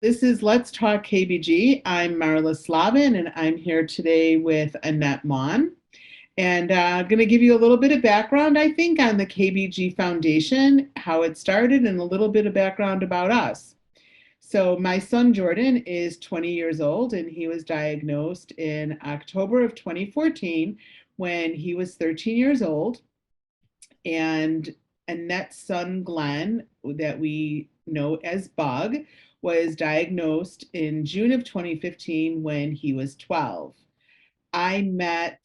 This is Let's Talk KBG. I'm Marla Slovin, and I'm here today with Annette Maughan. And I'm going to give you a little bit of background, I think, on the KBG Foundation, how it started, and a little bit of background about us. So my son Jordan is 20 years old, and he was diagnosed in October of 2014 when he was 13 years old. And Annette's son Glenn, that we know as Bug, was diagnosed in June of 2015 when he was 12. I met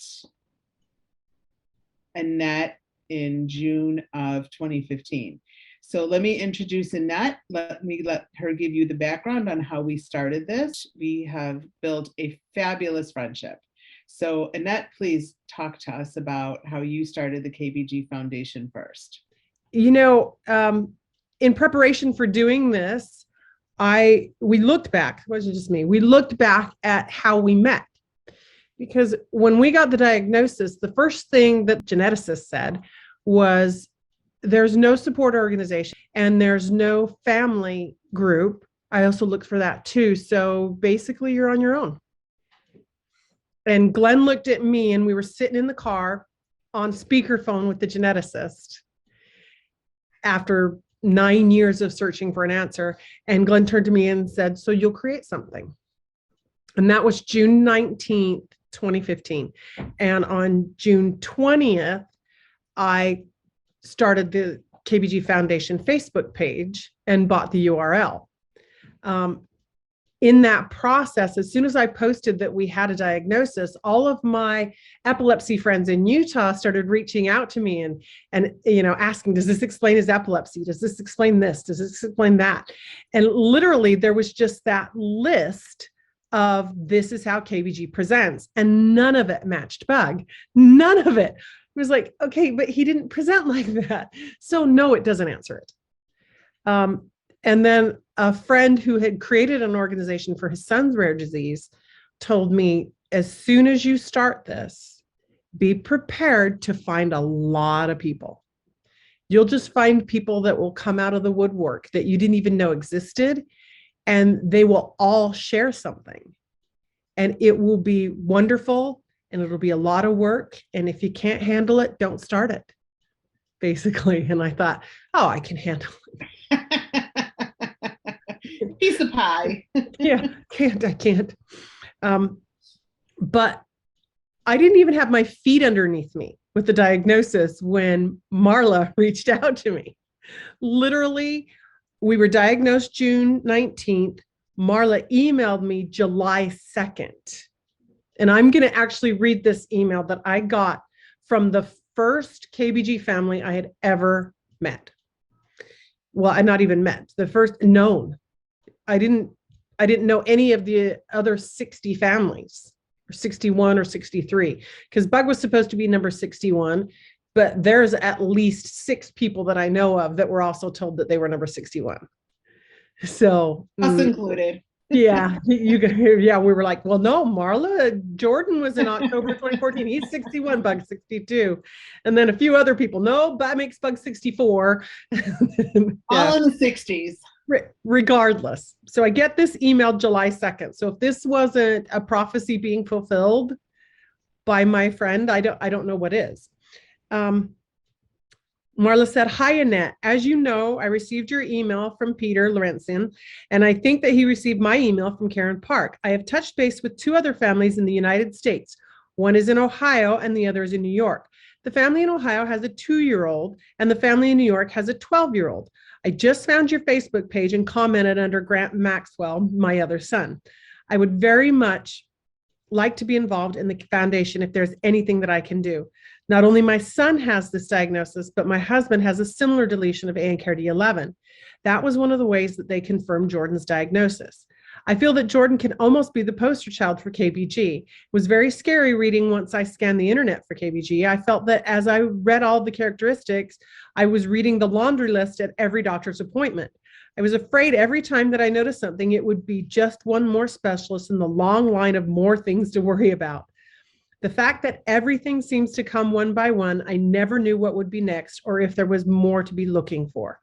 Annette in June of 2015. So let me introduce Annette. Let her give you the background on how we started this. We have built a fabulous friendship. So Annette, please talk to us about how you started the KBG Foundation first. You know, in preparation for doing this, we looked back, it wasn't just me, we looked back at how we met. Because when we got the diagnosis, the first thing that geneticists said was there's no support organization and there's no family group. I also looked for that too. So basically you're on your own. And Glenn looked at me and we were sitting in the car on speakerphone with the geneticist after 9 years of searching for an answer. And Glenn turned to me and said, "So you'll create something." And that was June 19th, 2015. And on June 20th, I started the KBG Foundation Facebook page and bought the URL. In that process, as soon as I posted that we had a diagnosis, all of my epilepsy friends in Utah started reaching out to me and asking, does this explain his epilepsy? Does this explain this? Does this explain that? And literally there was just that list of this is how KBG presents, and none of it matched Bug. None of it. It was like, okay, but he didn't present like that. So no, it doesn't answer it. And then a friend who had created an organization for his son's rare disease told me, as soon as you start this, be prepared to find a lot of people. You'll just find people that will come out of the woodwork that you didn't even know existed, and they will all share something. And it will be wonderful, and it'll be a lot of work. And if you can't handle it, don't start it, basically. And I thought, oh, I can handle it. Piece of pie. Yeah, I can't. But I didn't even have my feet underneath me with the diagnosis when Marla reached out to me. Literally, we were diagnosed June 19th. Marla emailed me July 2nd. And I'm going to actually read this email that I got from the first KBG family I had ever met. Well, I not even met, the first known. I didn't know any of the other 60 families, or 61 or 63, because Bug was supposed to be number 61, but there's at least 6 people that I know of that were also told that they were number 61. So us included. Yeah, we were like, well, no, Marla, Jordan was in October 2014. He's 61, Bug 62. And then a few other people, no, that makes Bug 64. All in the 60s. Regardless. So I get this email July 2nd. So if this wasn't a prophecy being fulfilled by my friend, I don't know what is. Marla said, "Hi, Annette. As you know, I received your email from Peter Lorenzen, and I think that he received my email from Karen Park. I have touched base with 2 other families in the United States. One is in Ohio and the other is in New York. The family in Ohio has a 2-year-old and the family in New York has a 12-year-old. I just found your Facebook page and commented under Grant Maxwell, my other son. I would very much like to be involved in the foundation if there's anything that I can do. Not only my son has this diagnosis, but my husband has a similar deletion of ANKRD11. That was one of the ways that they confirmed Jordan's diagnosis. I feel that Jordan can almost be the poster child for KBG. It was very scary reading once I scanned the internet for KBG. I felt that as I read all the characteristics, I was reading the laundry list at every doctor's appointment. I was afraid every time that I noticed something, it would be just one more specialist in the long line of more things to worry about. The fact that everything seems to come one by one, I never knew what would be next or if there was more to be looking for.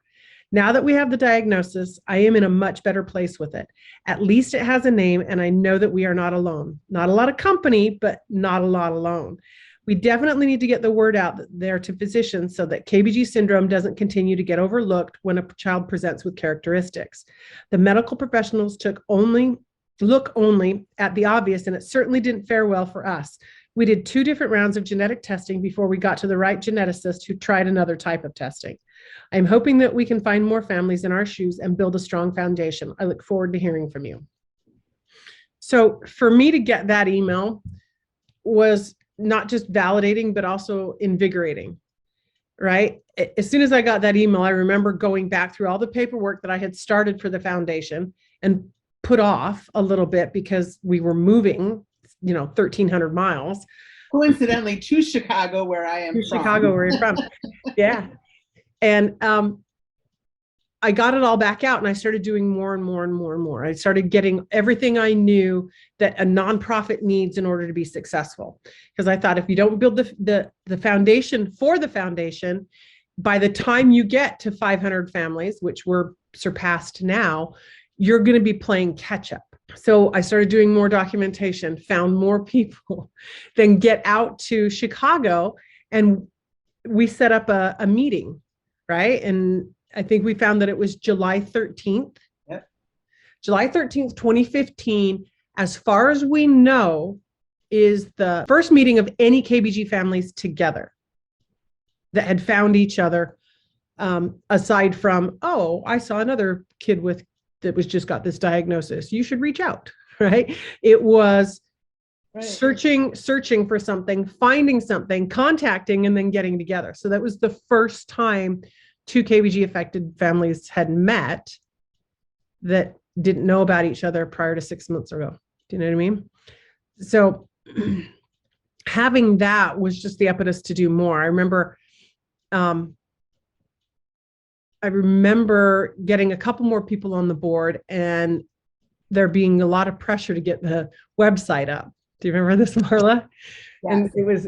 Now that we have the diagnosis, I am in a much better place with it. At least it has a name, and I know that we are not alone. Not a lot of company, but not a lot alone. We definitely need to get the word out there to physicians so that KBG syndrome doesn't continue to get overlooked when a child presents with characteristics. The medical professionals look only at the obvious, and it certainly didn't fare well for us. We did 2 different rounds of genetic testing before we got to the right geneticist who tried another type of testing. I'm hoping that we can find more families in our shoes and build a strong foundation. I look forward to hearing from you. So for me to get that email was not just validating, but also invigorating, right? As soon as I got that email, I remember going back through all the paperwork that I had started for the foundation and put off a little bit because we were moving, 1,300 miles. Coincidentally, to Chicago, where I am from. Chicago, where you're from. Yeah. And I got it all back out and I started doing more and more and more and more. I started getting everything I knew that a nonprofit needs in order to be successful. Because I thought if you don't build the foundation for the foundation, by the time you get to 500 families, which we're surpassed now, you're going to be playing catch up. So I started doing more documentation, found more people, then get out to Chicago, and we set up a meeting, right? And I think we found that it was July 13th. Yep. July 13th, 2015, as far as we know, is the first meeting of any KBG families together that had found each other, aside from, oh, I saw another kid that was just got this diagnosis. You should reach out, right? It was searching for something, finding something, contacting, and then getting together. So that was the first time 2 KBG affected families had met that didn't know about each other prior to 6 months ago. Do you know what I mean? So having that was just the impetus to do more. I remember getting a couple more people on the board and there being a lot of pressure to get the website up. Do you remember this, Marla? Yes. And it was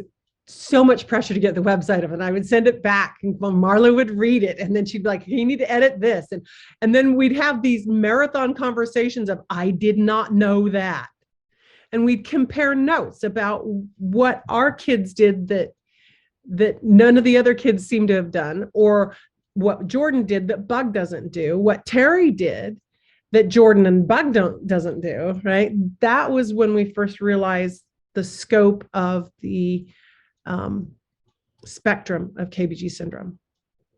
so much pressure to get the website up, and I would send it back and Marla would read it, and then she'd be like, hey, you need to edit this. And then we'd have these marathon conversations of, I did not know that. And we'd compare notes about what our kids did that none of the other kids seem to have done, or what Jordan did that Bug doesn't do, what Terry did that Jordan and Bug doesn't do, right? That was when we first realized the scope of the spectrum of KBG syndrome.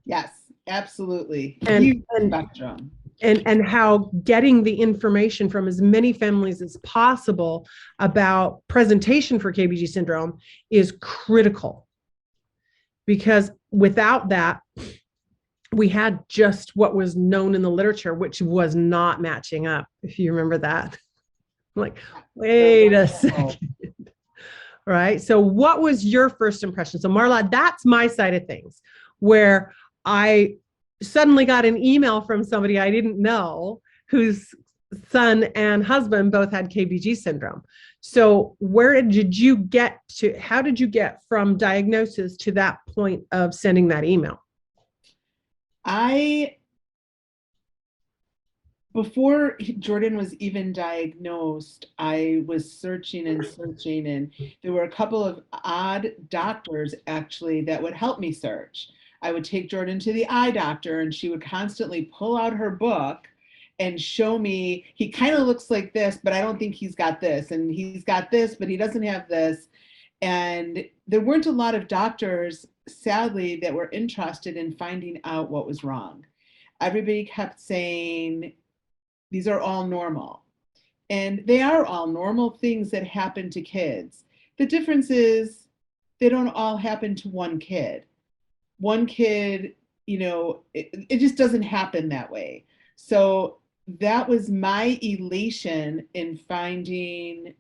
Yes, absolutely. And spectrum. And how getting the information from as many families as possible about presentation for KBG syndrome is critical. Because without that, we had just what was known in the literature, which was not matching up, if you remember that. I'm like, wait a second. Right? So what was your first impression? So Marla, that's my side of things, where I suddenly got an email from somebody I didn't know whose son and husband both had KBG syndrome. So where did you get to, how did you get from diagnosis to that point of sending that email? Before Jordan was even diagnosed, I was searching, and there were a couple of odd doctors actually that would help me search. I would take Jordan to the eye doctor and she would constantly pull out her book and show me, he kind of looks like this, but I don't think he's got this, and he's got this, but he doesn't have this. And there weren't a lot of doctors, sadly, that were interested in finding out what was wrong. Everybody kept saying, these are all normal. And they are all normal things that happen to kids. The difference is they don't all happen to one kid. One kid, it just doesn't happen that way. So that was my elation in finding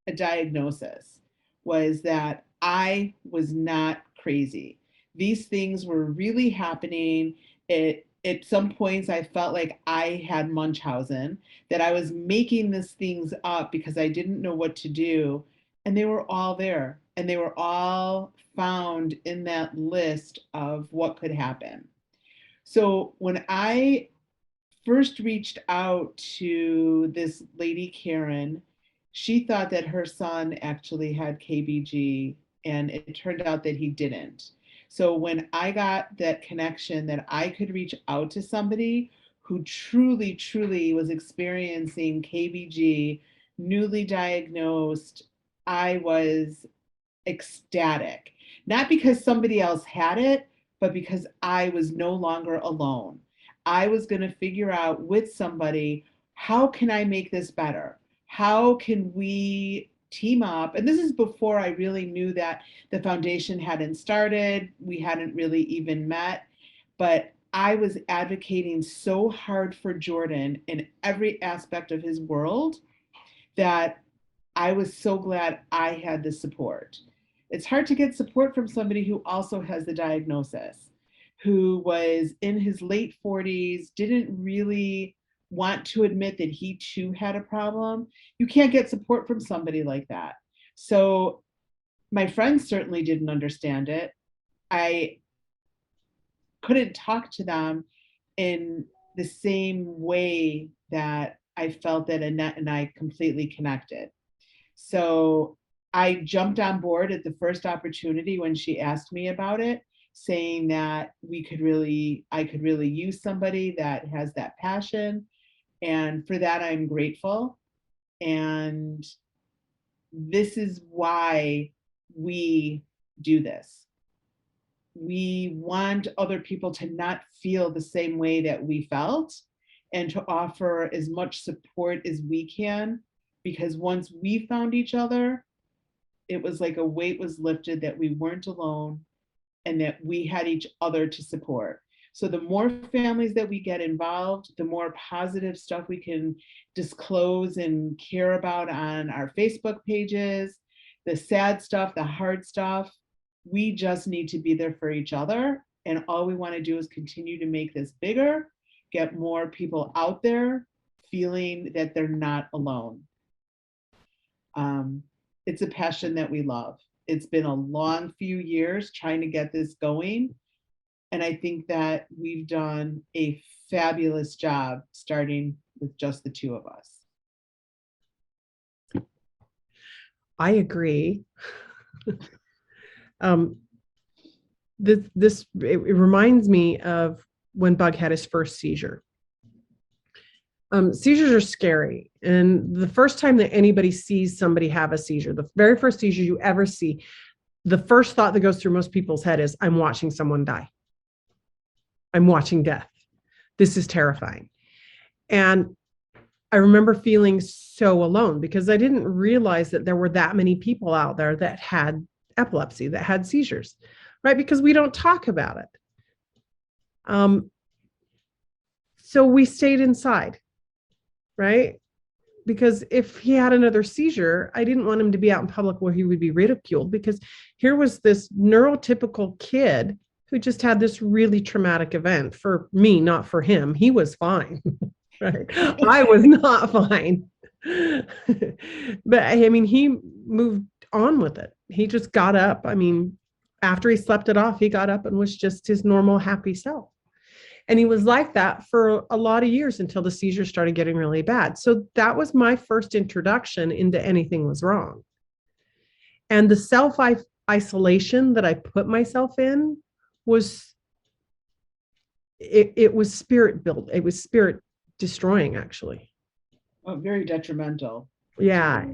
a diagnosis, was that I was not crazy. These things were really happening. At some points, I felt like I had Munchausen, that I was making these things up because I didn't know what to do. And they were all there, and they were all found in that list of what could happen. So when I first reached out to this lady, Karen, she thought that her son actually had KBG, and it turned out that he didn't. So when I got that connection that I could reach out to somebody who truly, truly was experiencing KBG, newly diagnosed, I was ecstatic. Not because somebody else had it, but because I was no longer alone. I was going to figure out with somebody, how can I make this better? How can we team up? And this is before I really knew that the foundation hadn't started. We hadn't really even met. But I was advocating so hard for Jordan in every aspect of his world that I was so glad I had the support. It's hard to get support from somebody who also has the diagnosis, who was in his late 40s, didn't really want to admit that he too had a problem. You can't get support from somebody like that. So my friends certainly didn't understand it. I couldn't talk to them in the same way that I felt that Annette and I completely connected. So I jumped on board at the first opportunity when she asked me about it, saying that I could really use somebody that has that passion. And for that, I'm grateful. And this is why we do this. We want other people to not feel the same way that we felt, and to offer as much support as we can, because once we found each other, it was like a weight was lifted that we weren't alone and that we had each other to support. So the more families that we get involved, the more positive stuff we can disclose and care about on our Facebook pages, the sad stuff, the hard stuff. We just need to be there for each other. And all we want to do is continue to make this bigger, get more people out there feeling that they're not alone. It's a passion that we love. It's been a long few years trying to get this going. And I think that we've done a fabulous job starting with just the two of us. I agree. It reminds me of when Bug had his first seizure. Seizures are scary. And the first time that anybody sees somebody have a seizure, the very first seizure you ever see, the first thought that goes through most people's head is, I'm watching someone die. I'm watching death. This is terrifying. And I remember feeling so alone because I didn't realize that there were that many people out there that had epilepsy, that had seizures, right? Because we don't talk about it. So we stayed inside, right? Because if he had another seizure, I didn't want him to be out in public where he would be ridiculed, because here was this neurotypical kid who just had this really traumatic event. For me, not for him. He was fine, right? I was not fine. But I mean, he moved on with it. He just got up. I mean, after he slept it off, he got up and was just his normal, happy self. And he was like that for a lot of years until the seizures started getting really bad. So that was my first introduction into anything was wrong. And the self-isolation that I put myself in was, it was spirit built. It was spirit destroying, actually. Oh, very detrimental. Yeah.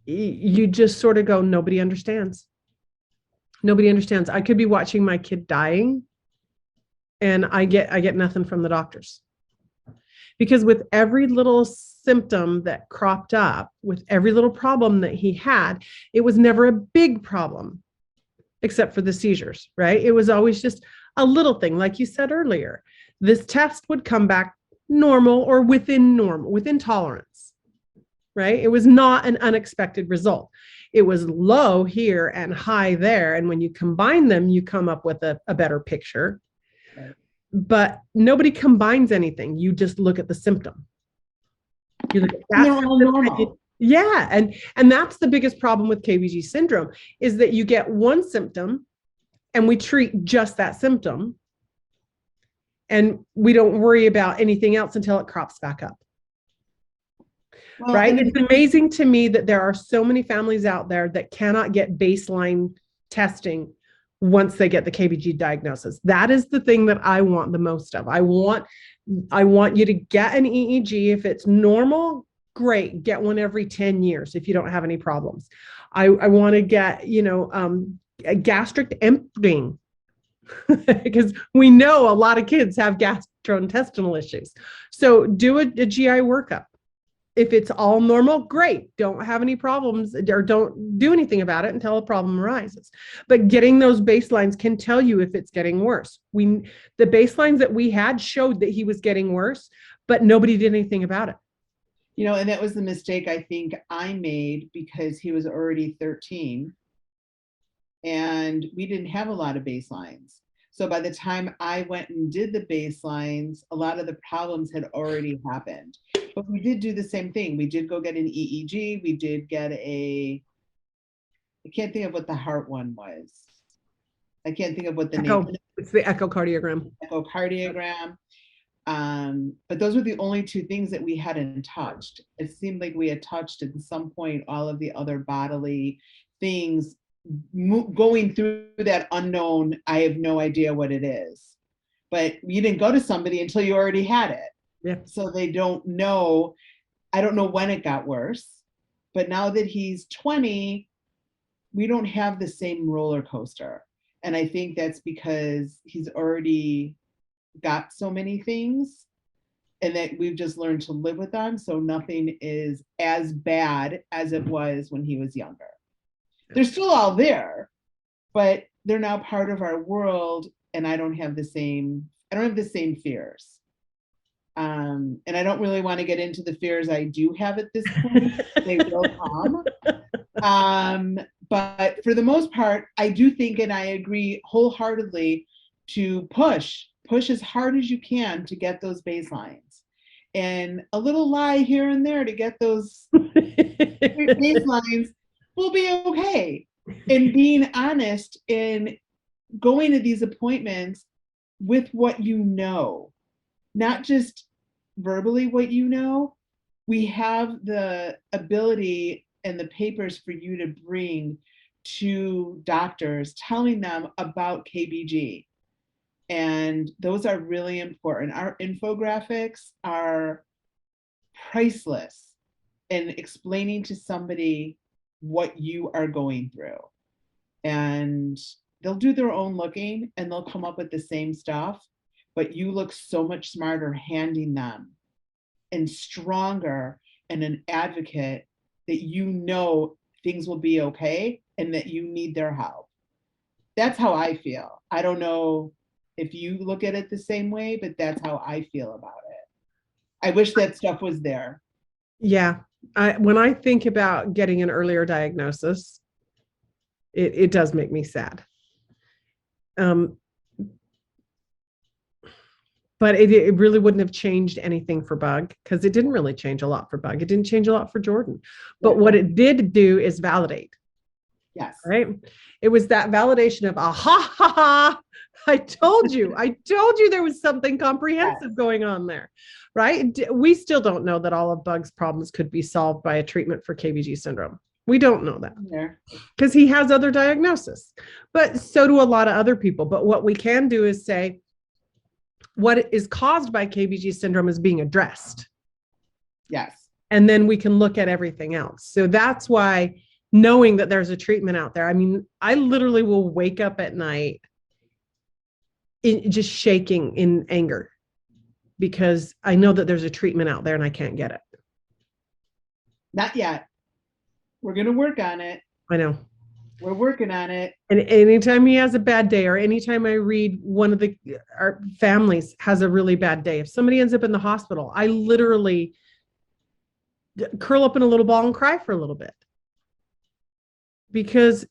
You just sort of go, nobody understands. Nobody understands. I could be watching my kid dying, and I get nothing from the doctors. Because with every little symptom that cropped up, with every little problem that he had, it was never a big problem, except for the seizures, right? It was always just a little thing. Like you said earlier, this test would come back normal or within tolerance, right? It was not an unexpected result. It was low here and high there. And when you combine them, you come up with a better picture. Right. But nobody combines anything. You just look at the symptom. You look at that symptom, Yeah. And that's the biggest problem with KBG syndrome is that you get one symptom and we treat just that symptom and we don't worry about anything else until it crops back up. Well, Right. and It's amazing to me that there are so many families out there that cannot get baseline testing once they get the KBG diagnosis. That is the thing that I want the most of. I want you to get an EEG. If it's normal, great. Get one every 10 years if you don't have any problems. I want to get, a gastric emptying because we know a lot of kids have gastrointestinal issues. So do a GI workup. If it's all normal, great. Don't have any problems or don't do anything about it until a problem arises. But getting those baselines can tell you if it's getting worse. The baselines that we had showed that he was getting worse, but nobody did anything about it. And that was the mistake I think I made because he was already 13 and we didn't have a lot of baselines. So by the time I went and did the baselines, a lot of the problems had already happened. But we did do the same thing. We did go get an EEG. We did get I can't think of what the heart one was. I can't think of what the name. It's the echocardiogram. Echocardiogram. But those were the only two things that we hadn't touched. It seemed like we had touched at some point all of the other bodily things going through that unknown. I have no idea what it is, but you didn't go to somebody until you already had it. Yeah. So they don't know. I don't know when it got worse, but now that he's 20, we don't have the same roller coaster. And I think that's because he's already got so many things and that we've just learned to live with them. So nothing is as bad as it was when he was younger. They're still all there, but they're now part of our world. And I don't have the same fears. And I don't really want to get into the fears I do have at this point. They will come. But for the most part, I do think, and I agree wholeheartely, to push as hard as you can to get those baselines. And a little lie here and there to get those baselines will be okay. And being honest and going to these appointments with what you know, not just verbally what you know. We have the ability and the papers for you to bring to doctors telling them about KBG. And those are really important. Our infographics are priceless in explaining to somebody what you are going through. And they'll do their own looking and they'll come up with the same stuff, but you look so much smarter handing them and stronger and an advocate that you know things will be okay and that you need their help. That's how I feel. I don't know if you look at it the same way, but that's how I feel about it. I wish that stuff was there. Yeah. When I think about getting an earlier diagnosis, it does make me sad. But it really wouldn't have changed anything for Bug because it didn't really change a lot for Bug. It didn't change a lot for Jordan. But what it did do is validate. Yes. Right. It was that validation of, aha, ha, ha, I told you there was something comprehensive going on there. Right. We still don't know that all of Bug's problems could be solved by a treatment for KBG syndrome. We don't know that because he has other diagnoses, but so do a lot of other people. But what we can do is say what is caused by KBG syndrome is being addressed. Yes. And then we can look at everything else. So that's why knowing that there's a treatment out there. I mean, I literally will wake up at night just shaking in anger because I know that there's a treatment out there and I can't get it. Not yet. We're going to work on it. I know. We're working on it. And anytime he has a bad day, or anytime I read one of our families has a really bad day, if somebody ends up in the hospital, I literally curl up in a little ball and cry for a little bit. Because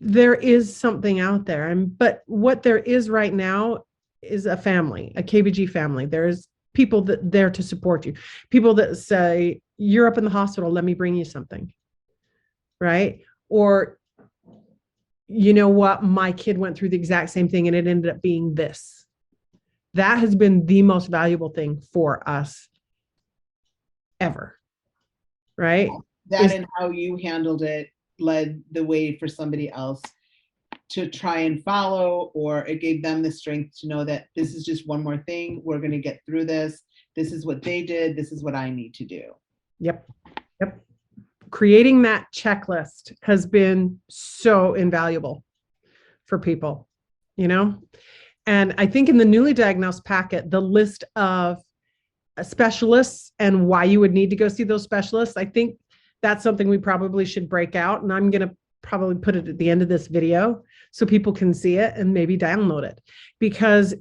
there is something out there. But what there is right now is a family, a KBG family. There's people that there to support you, people that say, you're up in the hospital, let me bring you something, right? Or, you know what, my kid went through the exact same thing and it ended up being this. That has been the most valuable thing for us ever, right? That and how you handled it led the way for somebody else to try and follow, or it gave them the strength to know that this is just one more thing. We're going to get through this. This is what they did. This is what I need to do. Yep. Yep. Creating that checklist has been so invaluable for people, you know? And I think in the newly diagnosed packet, the list of specialists and why you would need to go see those specialists, I think that's something we probably should break out. And I'm going to probably put it at the end of this video so people can see it and maybe download it, because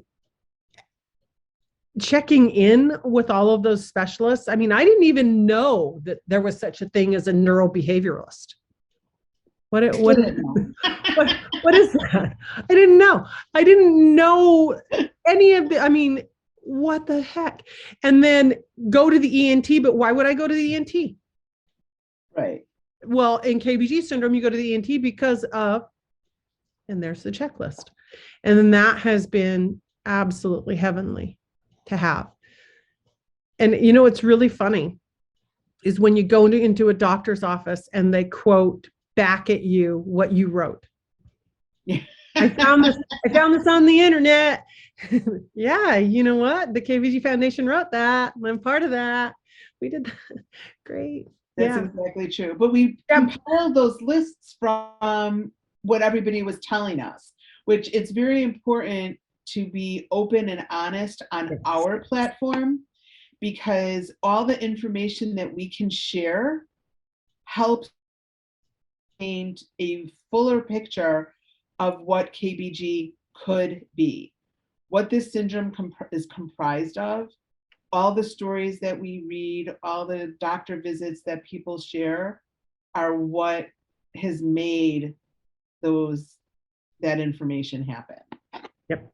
checking in with all of those specialists. I mean, I didn't even know that there was such a thing as a neurobehavioralist. What is that? I didn't know. I didn't know any of the, I mean, what the heck? And then go to the ENT, but why would I go to the ENT? Right. Well, in KBG syndrome, you go to the ENT because of, and there's the checklist. And then that has been absolutely heavenly to have. And you know, what's really funny is when you go into a doctor's office and they quote back at you what you wrote. I found this on the internet. Yeah, you know what? The KBG Foundation wrote that. I'm part of that. We did that. Great. That's exactly true. But we compiled those lists from what everybody was telling us, which it's very important to be open and honest on our platform, because all the information that we can share helps paint a fuller picture of what KBG could be, what this syndrome is comprised of. All the stories that we read, all the doctor visits that people share are what has made that information happen. Yep.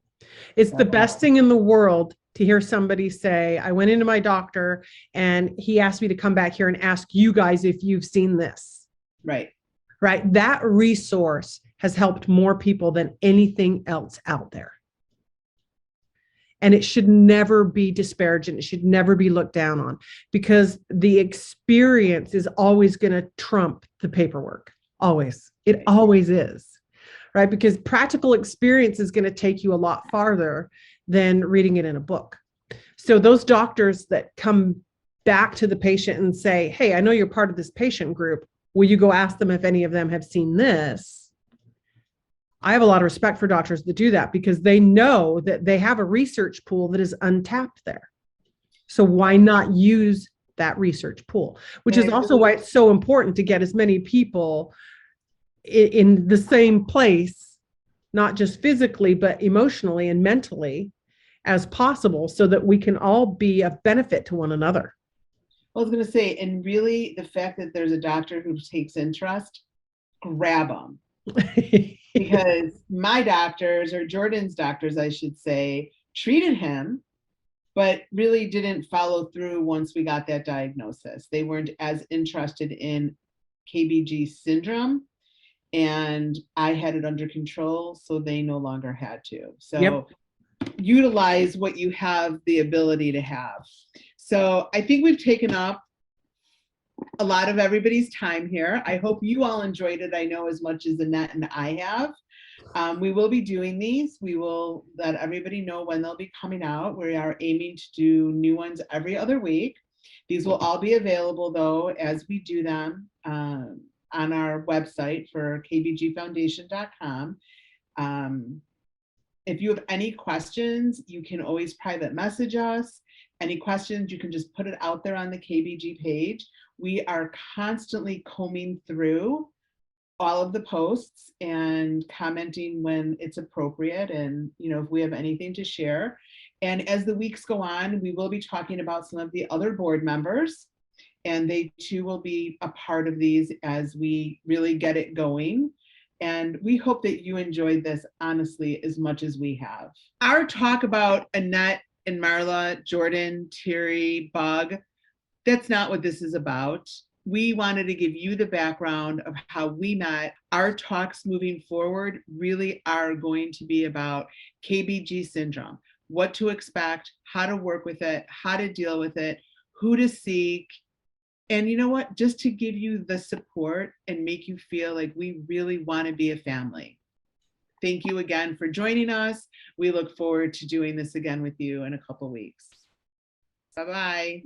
It's the best thing in the world to hear somebody say, I went into my doctor and he asked me to come back here and ask you guys if you've seen this. Right. Right. That resource has helped more people than anything else out there. And it should never be disparaged, and it should never be looked down on, because the experience is always going to trump the paperwork. Always. It always is. Right? Because practical experience is going to take you a lot farther than reading it in a book. So those doctors that come back to the patient and say, hey, I know you're part of this patient group. Will you go ask them if any of them have seen this? I have a lot of respect for doctors that do that, because they know that they have a research pool that is untapped there. So why not use that research pool? Which is also why it's so important to get as many people in the same place, not just physically, but emotionally and mentally as possible, so that we can all be of benefit to one another. I was going to say, and really the fact that there's a doctor who takes interest, grab them. Because my doctors, or Jordan's doctors, I should say, treated him, but really didn't follow through once we got that diagnosis. They weren't as interested in KBG syndrome, and I had it under control, so they no longer had to. So utilize what you have the ability to have. So I think we've taken up a lot of everybody's time here. I hope you all enjoyed it. I know as much as Annette and I have. We will be doing these. We will let everybody know when they'll be coming out. We are aiming to do new ones every other week. These will all be available, though, as we do them on our website for kbgfoundation.com. If you have any questions, you can always private message us. Any questions, you can just put it out there on the KBG page. We are constantly combing through all of the posts and commenting when it's appropriate, and if we have anything to share. And as the weeks go on, we will be talking about some of the other board members, and they too will be a part of these as we really get it going. And we hope that you enjoyed this, honestly, as much as we have. Our talk about Annette And Marla, Jordan, Terry, Bug, that's not what this is about. We wanted to give you the background of how we met. Our talks moving forward really are going to be about KBG syndrome, what to expect, how to work with it, how to deal with it, who to seek. And you know what? Just to give you the support and make you feel like we really want to be a family. Thank you again for joining us. We look forward to doing this again with you in a couple weeks. Bye-bye.